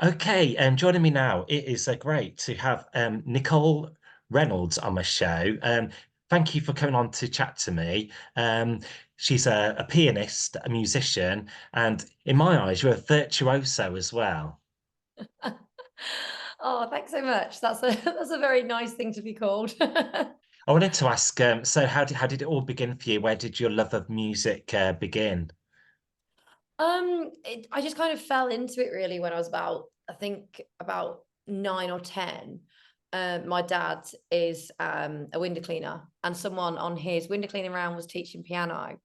Okay, and joining me now, it is great to have Nicole Reynolds on my show. Thank you for coming on to chat to me. She's a pianist, a musician, and in my eyes, you're a virtuoso as well. Oh, thanks so much. That's a that's a very nice thing to be called. I wanted to ask, so how did it all begin for you? Where did your love of music begin? I just kind of fell into it really when I was I think about 9 or 10. My dad is a window cleaner, and someone on his window cleaning round was teaching piano,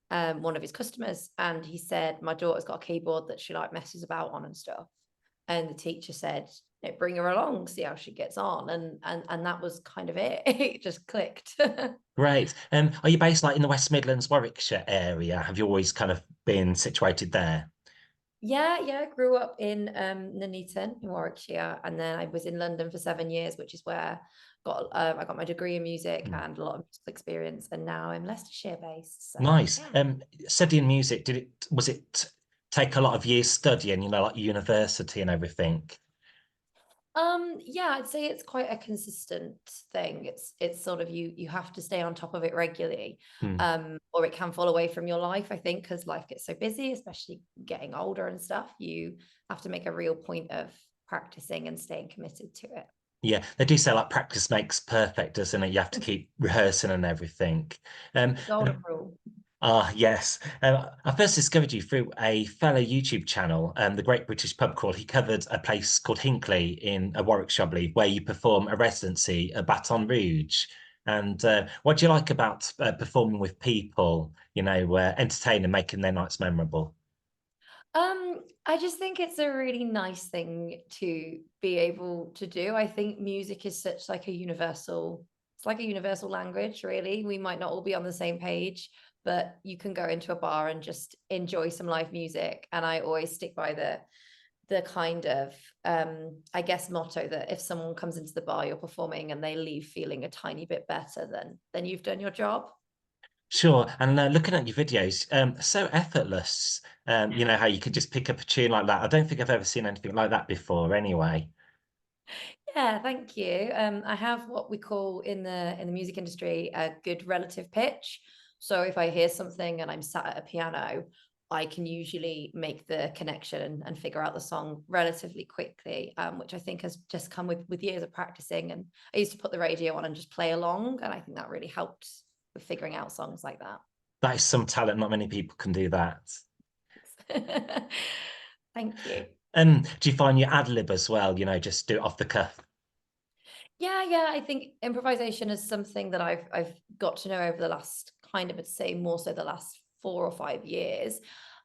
one of his customers, and he said, my daughter's got a keyboard that she like messes about on and stuff. And the teacher said, bring her along, see how she gets on. And that was kind of it. It just clicked. Great. Are you based like in the West Midlands, Warwickshire area? Have you always kind of been situated there? Yeah, yeah. Grew up in Nuneaton in Warwickshire, and then I was in London for 7 years, which is where I got my degree in music Hmm. and a lot of musical experience. And now I'm Leicestershire based. So Nice. yeah. Studying music, was it take a lot of years studying, like university and everything? Yeah, I'd say it's quite a consistent thing. It's sort of you have to stay on top of it regularly, Hmm. or it can fall away from your life, I think, because life gets so busy, especially getting older and stuff. You have to make a real point of practicing and staying committed to it. Yeah, they do say like practice makes perfect, doesn't it? You have to keep rehearsing and everything. Um, The golden and rule. yes. I first discovered you through a fellow YouTube channel, the Great British Pub Crawl. He covered a place called Hinckley in Warwickshire, I believe, where you perform a residency at Baton Rouge. And what do you like about performing with people, entertaining, making their nights memorable? I just think it's a really nice thing to be able to do. I think music is such like it's like a universal language, really. We might not all be on the same page, but you can go into a bar and just enjoy some live music. And I always stick by the kind of I guess motto that if someone comes into the bar you're performing and they leave feeling a tiny bit better, then you've done your job. Sure. And looking at your videos, so effortless. You know how you could just pick up a tune like that. I don't think I've ever seen anything like that before, anyway. Yeah, thank you. I have what we call in the music industry a good relative pitch. So if I hear something and I'm sat at a piano, I can usually make the connection and figure out the song relatively quickly, which I think has just come with years of practicing. And I used to put the radio on and just play along, and I think that really helped with figuring out songs like that. That is some talent. Not many people can do that. Thank you. Do you find you ad lib as well? Just do it off the cuff. Yeah, yeah. I think improvisation is something that I've got to know over the last kind of, I'd say more so the last 4 or 5 years.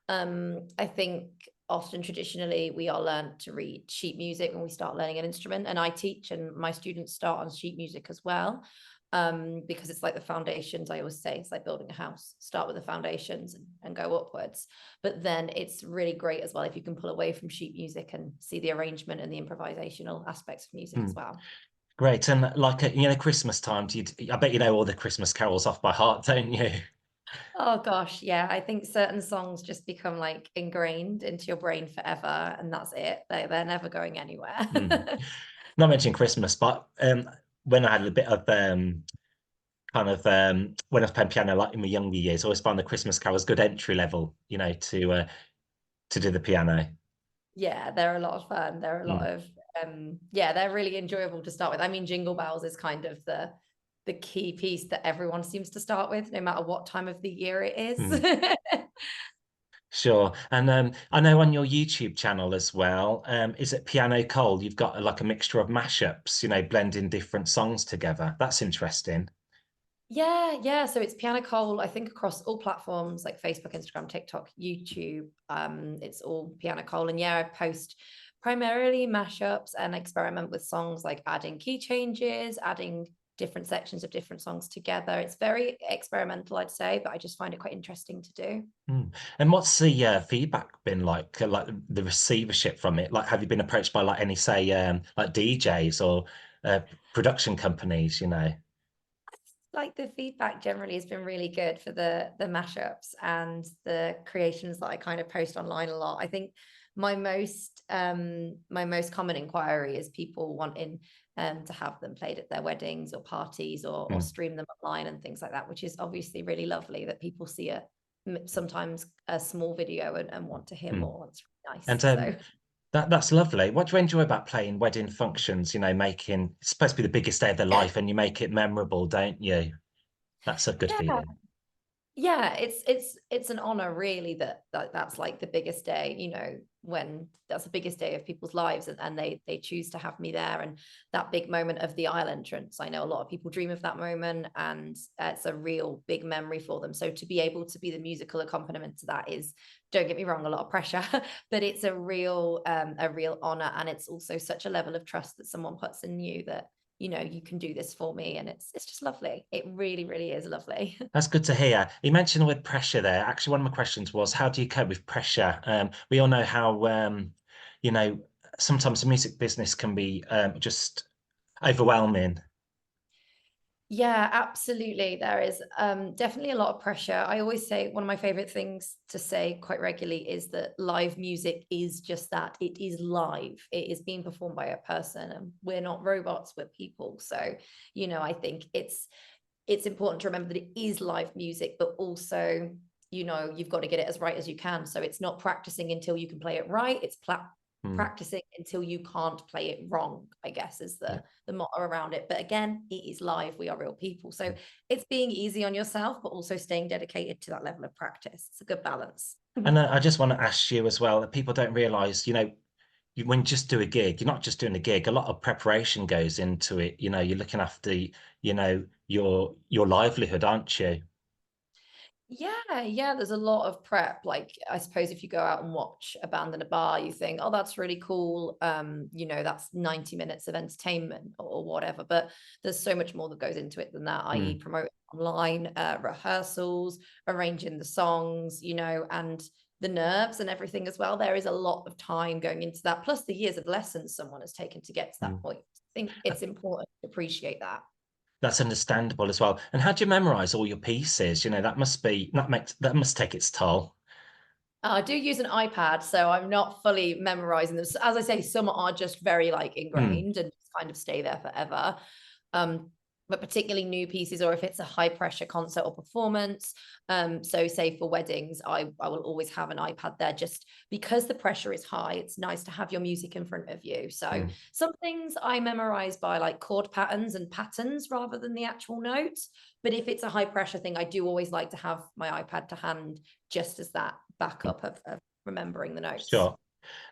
I think often traditionally we are learned to read sheet music when we start learning an instrument, and I teach, and my students start on sheet music as well. Because it's like the foundations. I always say it's like building a house. Start with the foundations and go upwards. But then it's really great as well if you can pull away from sheet music and see the arrangement and the improvisational aspects of music Hmm. as well. Great. And like, Christmas time, I bet you know all the Christmas carols off by heart, don't you? Oh gosh, yeah. I think certain songs just become like ingrained into your brain forever, and that's it. They're never going anywhere. Hmm. Not mentioning Christmas, but when I had a bit of kind of when I was playing piano like in my younger years, I always found the Christmas carols good entry level, to do the piano. Yeah, they're a lot of fun. They're a lot Mm, of yeah, they're really enjoyable to start with. I mean, Jingle Bells is kind of the key piece that everyone seems to start with, no matter what time of the year it is. mm. Sure. And I know on your YouTube channel as well, is it Piano Cold? You've got like a mixture of mashups, blending different songs together. That's interesting. Yeah, yeah. So it's Piano Cole, I think, across all platforms like Facebook, Instagram, TikTok, YouTube. It's all Piano Cole. And yeah, I post primarily mashups and experiment with songs, like adding key changes, adding different sections of different songs together. It's very experimental, I'd say, but I just find it quite interesting to do. Mm. And what's the feedback been like the receivership from it? Like, have you been approached by like any, say, like DJs or uh, production companies, Like the feedback generally has been really good for the mashups and the creations that I kind of post online a lot. I think my most common inquiry is people wanting to have them played at their weddings or parties, or Mm. stream them online and things like that, which is obviously really lovely that people see sometimes a small video and want to hear Mm. more. It's really nice. And So that's lovely. What do you enjoy about playing wedding functions? Making it's supposed to be the biggest day of their life, and you make it memorable, don't you? That's a good yeah, feeling. yeah, it's an honor really that's like the biggest day, when that's the biggest day of people's lives, and they choose to have me there, and that big moment of the aisle entrance. I know a lot of people dream of that moment, and it's a real big memory for them. So to be able to be the musical accompaniment to that is, don't get me wrong, a lot of pressure, but it's a real honor, and it's also such a level of trust that someone puts in you that you can do this for me, and it's just lovely. It really, really is lovely. That's good to hear. You mentioned the word pressure there. Actually, one of my questions was, how do you cope with pressure? We all know how, you know, sometimes the music business can be just overwhelming. Yeah, absolutely. There is definitely a lot of pressure. I always say one of my favorite things to say quite regularly is that live music is just that. It is live. It is being performed by a person, and we're not robots, we're people. So, I think it's important to remember that it is live music, but also, you've got to get it as right as you can. So it's not practicing until you can play it right. It's Mm, practicing until you can't play it wrong, I guess, is yeah. the motto around it. But again, it is live. We are real people. So Mm. it's being easy on yourself, but also staying dedicated to that level of practice. It's a good balance. And I just want to ask you as well that people don't realize, when you just do a gig, you're not just doing a gig. A lot of preparation goes into it. You're looking after, your livelihood, aren't you? Yeah, yeah, there's a lot of prep. Like, I suppose if you go out and watch a band in a bar, you think, oh, that's really cool. That's 90 minutes of entertainment or whatever. But there's so much more that goes into it than that, i.e., Mm. promoting online, rehearsals, arranging the songs, and the nerves and everything as well. There is a lot of time going into that, plus the years of lessons someone has taken to get to that Mm. point. I think it's important to appreciate that. That's understandable as well. And how do you memorize all your pieces? That must take its toll. I do use an iPad, so I'm not fully memorizing them. So as I say, some are just very like Mm, ingrained and just kind of stay there forever. Um, but particularly new pieces, or if it's a high pressure concert or performance. So say for weddings, I will always have an iPad there, just because the pressure is high. It's nice to have your music in front of you. So mm. some things I memorize by like chord patterns and patterns rather than the actual notes. But if it's a high pressure thing, I do always like to have my iPad to hand, just as that backup of remembering the notes. Sure.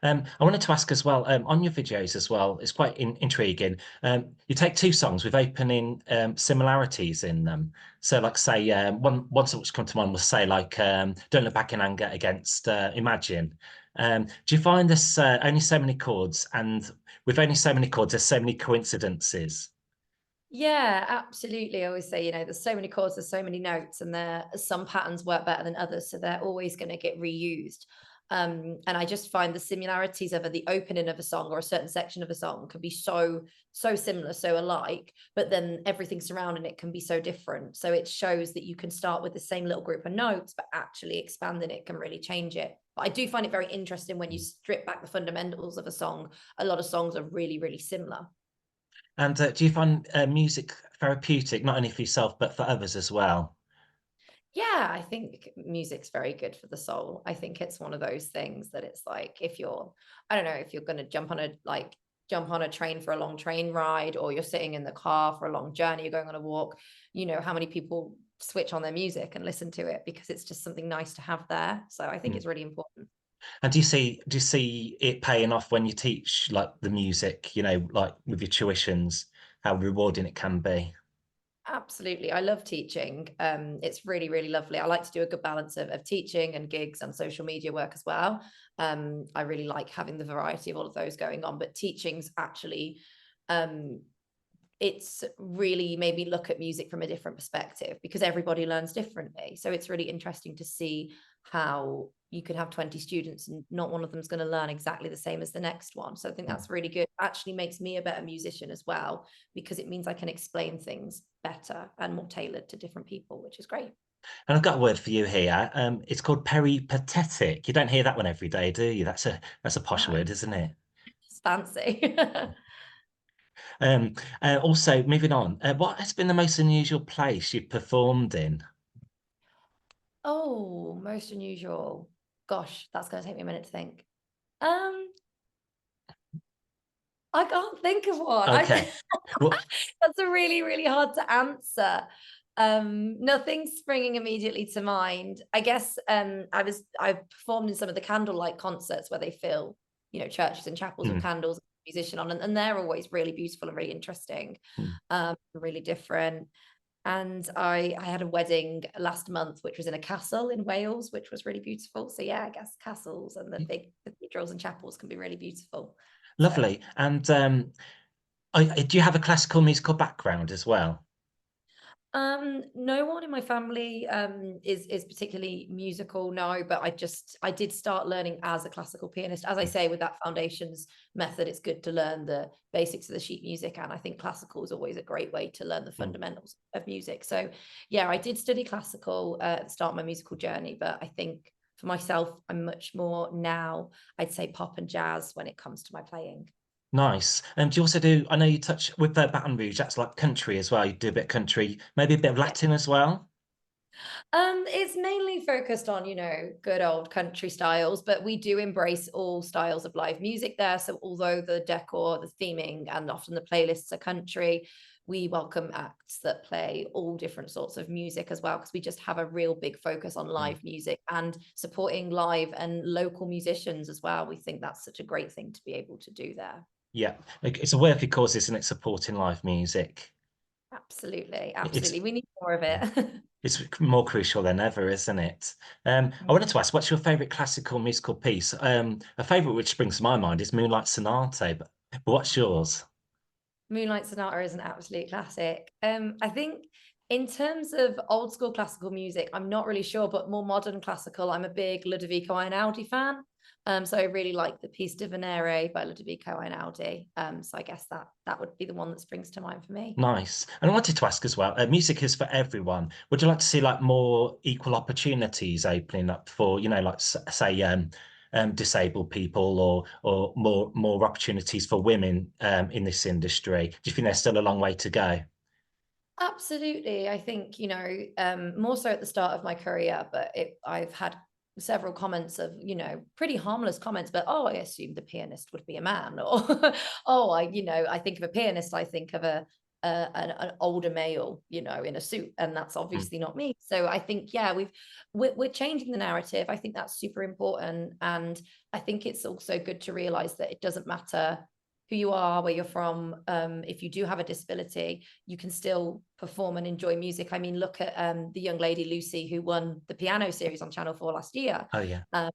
I wanted to ask as well, on your videos as well, it's quite intriguing. You take two songs with opening similarities in them. So, like, say, one song which come to mind was say, like, "Don't Look Back in Anger" against "Imagine." Do you find there's only so many chords, and with only so many chords, there's so many coincidences? Yeah, absolutely. I always say, there's so many chords, there's so many notes, and some patterns work better than others, so they're always going to get reused. And I just find the similarities of the opening of a song or a certain section of a song can be so similar, so alike, but then everything surrounding it can be so different. So it shows that you can start with the same little group of notes, but actually expanding it can really change it. But I do find it very interesting when you strip back the fundamentals of a song. A lot of songs are really, really similar. And do you find music therapeutic, not only for yourself, but for others as well? Yeah, I think music's very good for the soul. I think it's one of those things that it's like, if you're, I don't know, if you're going to jump on a train for a long train ride, or you're sitting in the car for a long journey, you're going on a walk, how many people switch on their music and listen to it because it's just something nice to have there. So I think Mm. it's really important. And do you see it paying off when you teach like the music, like with your tuitions, how rewarding it can be? Absolutely. I love teaching. It's really, really lovely. I like to do a good balance of teaching and gigs and social media work as well. I really like having the variety of all of those going on, but teaching's actually, um, it's really made me look at music from a different perspective because everybody learns differently. So it's really interesting to see how you could have 20 students and not one of them's going to learn exactly the same as the next one. So I think that's really good. Actually makes me a better musician as well, because it means I can explain things better and more tailored to different people, which is great. And I've got a word for you here. It's called peripatetic. You don't hear that one every day, do you? That's a posh No, word, isn't it? it's fancy. Um, also, moving on, what has been the most unusual place you've performed in? Oh, most unusual. Gosh, that's going to take me a minute to think. Um, I can't think of one. Okay. Well, That's a really, really hard to answer. Nothing's springing immediately to mind. I guess I performed in some of the candlelight concerts where they fill, churches and chapels with mm, candles, musician on, and they're always really beautiful and really interesting, mm. really different. And I had a wedding last month, which was in a castle in Wales, which was really beautiful. So yeah, I guess castles and the big cathedrals and chapels can be really beautiful. So Lovely. And do you have a classical musical background as well? no one in my family is particularly musical, no, but I did start learning as a classical pianist. As I say, with that foundations method, it's good to learn the basics of the sheet music, and I think classical is always a great way to learn the Mm. fundamentals of music. So yeah, I did study classical at the start of my musical journey, but I think for myself, I'm much more now, I'd say pop and jazz when it comes to my playing. Nice. Do you also do, I know you touch with Baton Rouge, that's like country as well. You do a bit of country, maybe a bit of Yeah. Latin as well. It's mainly focused on, good old country styles, but we do embrace all styles of live music there. So although the decor, the theming, and often the playlists are country, we welcome acts that play all different sorts of music as well, because we just have a real big focus on Mm. live music and supporting live and local musicians as well. We think that's such a great thing to be able to do there. Yeah, like, it's a worthy cause, isn't it? Supporting live music. Absolutely, It's absolutely. We need more of it. it's more crucial than ever, isn't it? I wanted to ask, what's your favorite classical musical piece? A favorite which springs to my mind is Moonlight Sonata, but what's yours? Moonlight Sonata is an absolute classic. I think in terms of old school classical music, I'm not really sure, but more modern classical, I'm a big Ludovico Einaudi fan. So I really like the Piece di Venere by Ludovico Einaudi. So I guess that would be the one that springs to mind for me. Nice. And I wanted to ask as well, music is for everyone. Would you like to see like more equal opportunities opening up for, like say disabled people or more opportunities for women in this industry? Do you think there's still a long way to go? Absolutely. I think, more so at the start of my career, but I've had several comments of, pretty harmless comments, but oh, I assumed the pianist would be a man, or oh, I think of a pianist, I think of an older male, in a suit, and that's Mm. obviously not me. So I think, yeah, we're changing the narrative. I think that's super important, and I think it's also good to realize that it doesn't matter who you are, where you're from. If you do have a disability, you can still perform and enjoy music. I mean, look at the young lady Lucy who won the piano series on Channel 4 last year, Oh yeah. um,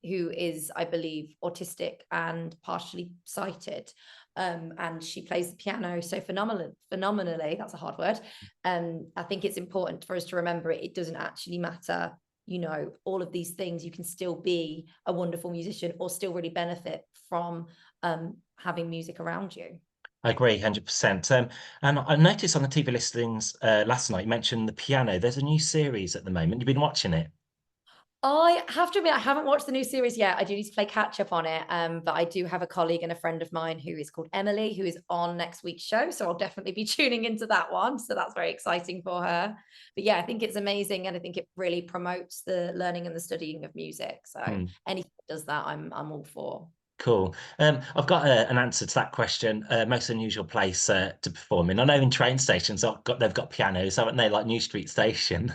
who is, I believe, autistic and partially sighted. And she plays the piano so phenomenally. That's a hard word. I think it's important for us to remember it doesn't actually matter, all of these things. You can still be a wonderful musician or still really benefit from having music around you. I agree, 100%. And I noticed on the TV listings last night, you mentioned the piano. There's a new series at the moment. You've been watching it? I have to admit, I haven't watched the new series yet. I do need to play catch up on it. But I do have a colleague and a friend of mine who is called Emily, who is on next week's show. So I'll definitely be tuning into that one. So that's very exciting for her. But yeah, I think it's amazing. And I think it really promotes the learning and the studying of music. So Hmm. anything that does that, I'm all for. Cool. I've got an answer to that question. Most unusual place to perform in. I know in train stations they've got pianos, haven't they? Like New Street Station.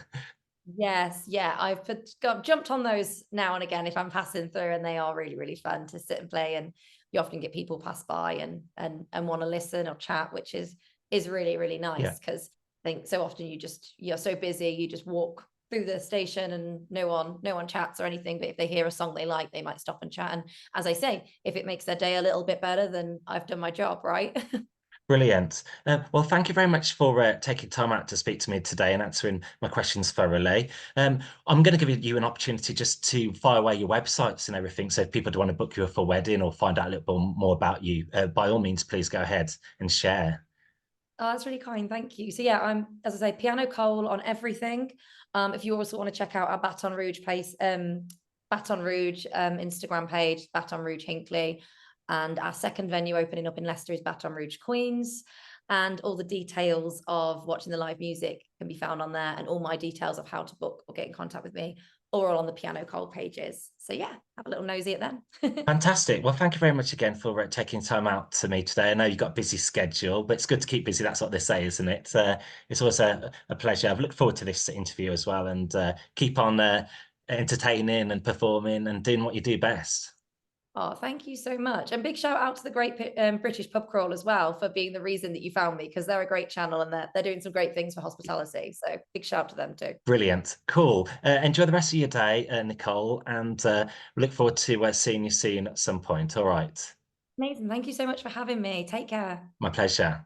Yes, yeah, jumped on those now and again if I'm passing through, and they are really, really fun to sit and play. And you often get people pass by and want to listen or chat, which is really, really Yeah. nice, because I think so often you're so busy, you just walk through the station and no one chats or anything. But if they hear a song they like, they might stop and chat. And as I say, if it makes their day a little bit better, then I've done my job, right? Brilliant. Well, thank you very much for taking time out to speak to me today and answering my questions thoroughly. I'm going to give you an opportunity just to fire away your websites and everything. So if people do want to book you for a wedding or find out a little bit more about you, by all means, please go ahead and share. Oh, that's really kind. Thank you. So yeah, I'm, as I say, Piano Cole on everything. If you also want to check out our Baton Rouge Instagram page, Baton Rouge Hinckley, and our second venue opening up in Leicester is Baton Rouge Queens. And all the details of watching the live music can be found on there, and all my details of how to book or get in contact with me, or all on the Piano Cole pages. So yeah, have a little nosy at them. Fantastic. Well, thank you very much again for taking time out to me today. I know you've got a busy schedule, but it's good to keep busy. That's what they say, isn't it? It's always a pleasure. I've looked forward to this interview as well, and keep on entertaining and performing and doing what you do best. Oh, thank you so much. And big shout out to the great British Pub Crawl as well for being the reason that you found me, because they're a great channel and they're doing some great things for hospitality. So big shout to them too. Brilliant. Cool. Enjoy the rest of your day, Nicole, and look forward to seeing you soon at some point. All right. Amazing. Thank you so much for having me. Take care. My pleasure.